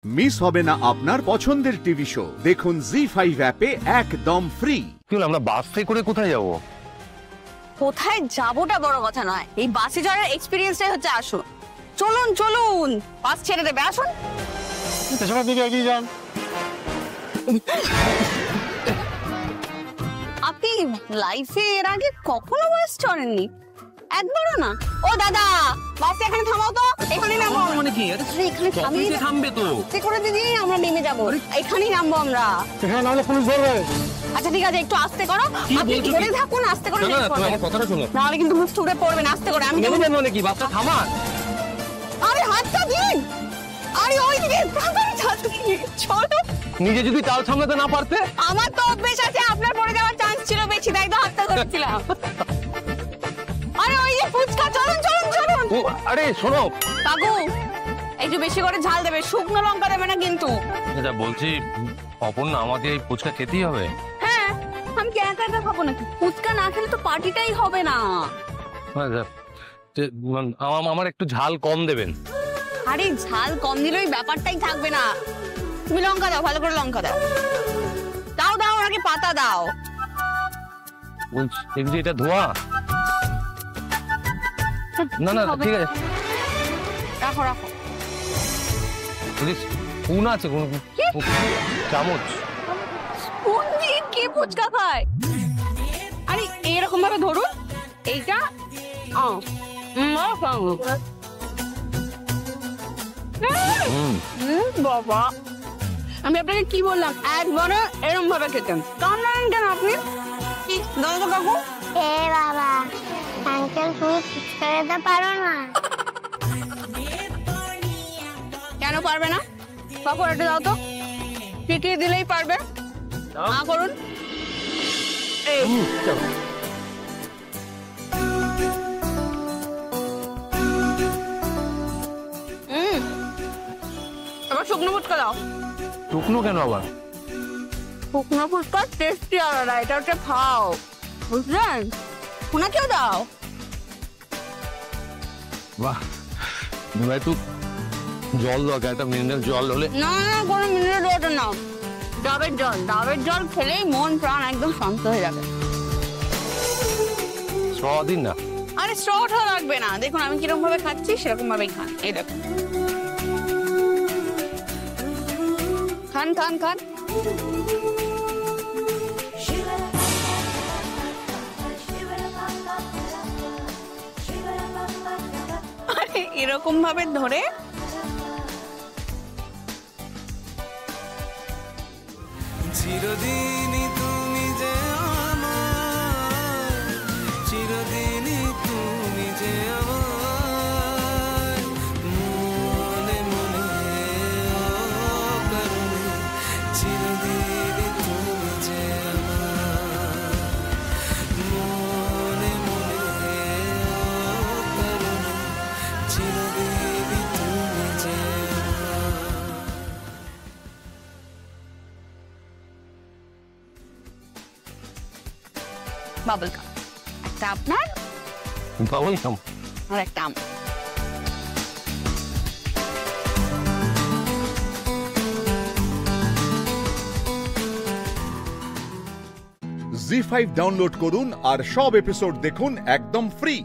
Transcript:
Miss হবে না আপনার পছন্দের টিভি শো। দেখুন জি5 অ্যাপে একদম ফ্রি। আমরা বাসে করে কোথায় যাব? কোথায় যাবোটা বড় কথা নয়, এই বাসে যাওয়ার এক্সপেরিয়েন্সটাই হচ্ছে আসুন। চলুন চলুন, বাস ছেড়ে দেবে, আসুন। আপনি লাইফে এর আগে কখনো বাস চড়েননি? একবারও না? ও দাদা, বাস এখানে থামাও তো, এখানে নামবো। মানে কি? এখানে থামবে তো। ঠিক করে দিদি, আমরা নেমে যাবো, এখানেই নামবো আমরা। এখানে নামলে পুলিশ ধরবে। আচ্ছা ঠিক আছে, একটু আস্তে করো, আপনি ধরে থাকুন, আস্তে করে। আমার কথাটা শোনো, নাহলে কিন্তু মুখ ছুড়ে পড়বেন। আস্তে করে। আমি নেমে যাবো নাকি? বাসটা থামা। আরে হাতটা দিন। আরে ওই দিকে ছোট। নিজে যদি তাল সামলাতে না পারতে? আমার তো অভ্যেস আছে, আপনার পড়ে যাওয়ার চান্স ছিল বেশি, তাই তো হাতটা ধরেছিলাম। আরে ওই যে ফুচকা, চলুন চলুন চলুন। আরে শোনো কাকু, একটু বেশি করে ঝাল দেবে, শুকনো লঙ্কা দেবে না কিন্তু। এটা বলছি, অপর্ণা আমাকে এই ফুচকা খেতেই হবে? হ্যাঁ, আমি কি একা একা খাবো নাকি? ফুচকা না খেলে তো পার্টিটাই হবে না। আমার একটু ঝাল কম দেবেন। আরে ঝাল কম দিলে ওই ব্যাপারটাই থাকবে না। তুমি লঙ্কা দাও, ভালো করে লঙ্কা দাও। দাও দাও, ওনাকে পাতা দাও। বলছি এটা ধোঁয়া? না না ঠিক আছে, রাখো রাখো। স্পুন আছে? চামচ? স্পুন দিয়ে কে ফুচকা খায়? আরে এরকম ভাবে ধরুন, এইটা বাবা, আমি আপনাকে কি বললাম, একবারে এরকম ভাবে খেতেন। কান্নান কেন আপনি? দাও তো কাকু। এ বাবা, আঙ্কেল তুমি ফুচকা খেতে পারো না? কেন পারবে না? কাকু এটা দাও তো, পিটিয়ে দিলেই পারবে। না করুন। এবার শুকনো ফুচকা দাও। শুকনো কেন আবার? শুকনো ফুচকা টেস্টি আলাদা, এটা হচ্ছে খাও, বুঝলেন? ওনাকেও দাও। বাহ, একটু জল দরকার, একটা মিনারেল জল হলে। না না, কোনো মিনারেল ওয়াটার নাও, ডাবের জল। ডাবের জল খেলেই মন প্রাণ একদম শান্ত হয়ে যাবে। দিন না। আরে স্ট্রটা লাগবে না, দেখুন আমি কিরকম ভাবে খাচ্ছি সেরকম ভাবেই খান। এই দেখুন, খান খান খান। আরে এরকম ভাবে ধরে চিরদিনই তুমি যে আমার, চিরদিনই তুমি যে আমার মনে মনে অকারণে, চিরদিনই তুমি যে আমার মনে মনে অকারণে, চিরদিনই তুমি যে বাবল কাপ, একটা আপনার বাবল কাম আর একটা আমার। জি5 ডাউনলোড করুন আর সব এপিসোড দেখুন একদম ফ্রি।